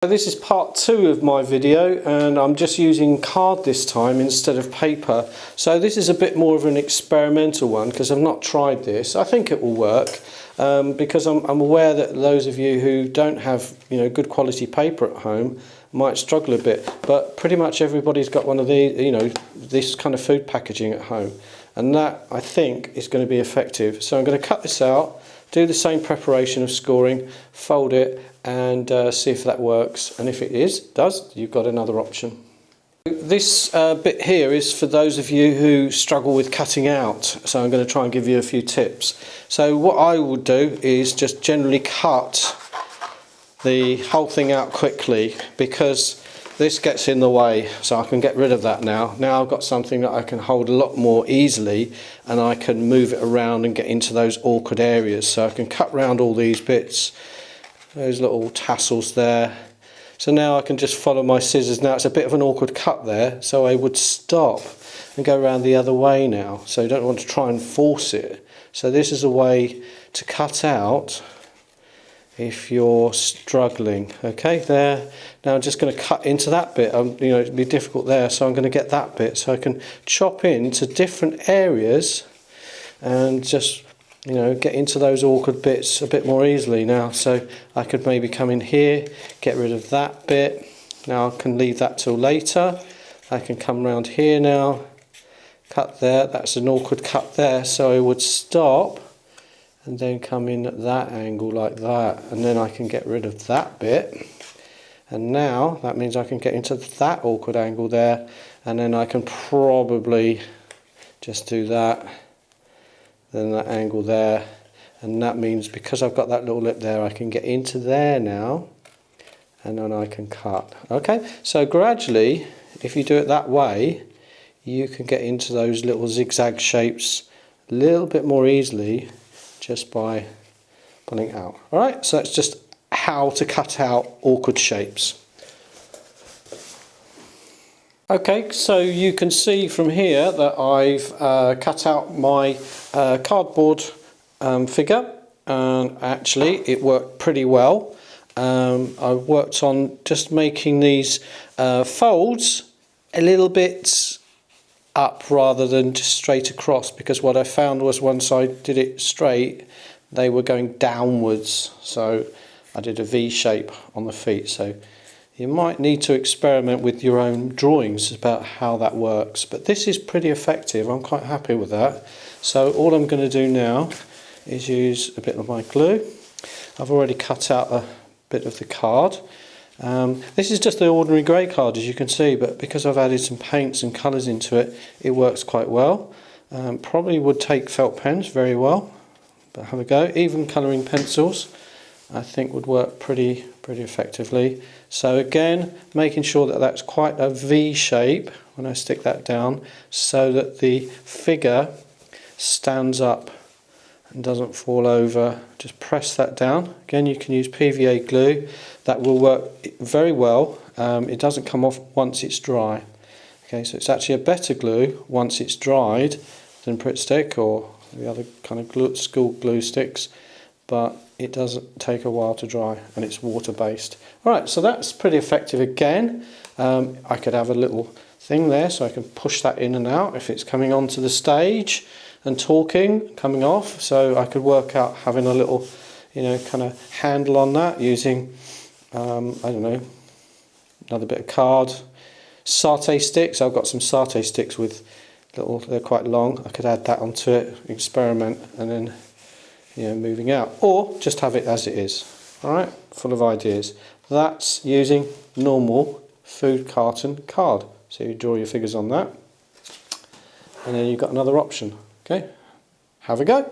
So this is part 2 of my video, and I'm just using card this time instead of paper. So this is a bit more of an experimental one because I've not tried this. I think it will work because I'm aware that those of you who don't have good quality paper at home might struggle a bit, but pretty much everybody's got one of these, this kind of food packaging at home, and that I think is going to be effective. So I'm going to cut this out, do the same preparation of scoring, fold it, and see if that works, and if it does, you've got another option. This bit here is for those of you who struggle with cutting out, so I'm going to try and give you a few tips. So what I would do is just generally cut the whole thing out quickly, because this gets in the way, so I can get rid of that now. Now I've got something that I can hold a lot more easily, and I can move it around and get into those awkward areas. So I can cut round all these bits, those little tassels there. So now I can just follow my scissors. Now it's a bit of an awkward cut there, so I would stop and go around the other way now. So you don't want to try and force it. So this is a way to cut out if you're struggling. Okay, there. Now I'm just going to cut into that bit. It'd be difficult there, so I'm going to get that bit so I can chop into different areas and just get into those awkward bits a bit more easily now. So I could maybe come in here, get rid of that bit. Now I can leave that till later. I can come around here now, cut there. That's an awkward cut there, so I would stop and then come in at that angle like that, and then I can get rid of that bit. And now that means I can get into that awkward angle there, and then I can probably just do that, then that angle there, and that means because I've got that little lip there, I can get into there now, and then I can cut. Okay, so gradually, if you do it that way, you can get into those little zigzag shapes a little bit more easily just by pulling out. Alright, so that's just how to cut out awkward shapes. Okay, so you can see from here that I've cut out my cardboard figure, and actually it worked pretty well. I worked on just making these folds a little bit up rather than just straight across, because what I found was once I did it straight they were going downwards, so I did a V shape on the feet. So you might need to experiment with your own drawings about how that works, but this is pretty effective. I'm quite happy with that. So all I'm going to do now is use a bit of my glue. I've already cut out a bit of the card. This is just the ordinary grey card, as you can see, but because I've added some paints and colours into it, it works quite well. Probably would take felt pens very well, but have a go. Even colouring pencils I think would work pretty effectively. So again, making sure that that's quite a V shape when I stick that down, so that the figure stands up and doesn't fall over. Just press that down. Again, you can use PVA glue. That will work very well. It doesn't come off once it's dry. Okay, so it's actually a better glue once it's dried than Pritt Stick or the other kind of school glue sticks, but it doesn't take a while to dry, and it's water based. Alright, so that's pretty effective again. I could have a little thing there so I can push that in and out if it's coming onto the stage and talking, coming off. So I could work out having a little kind of handle on that using I don't know, another bit of card. Satay sticks, I've got some satay sticks with they're quite long. I could add that onto it, experiment, and then moving out, or just have it as it is. Alright, full of ideas. That's using normal food carton card. So you draw your figures on that, and then you've got another option. Okay, have a go.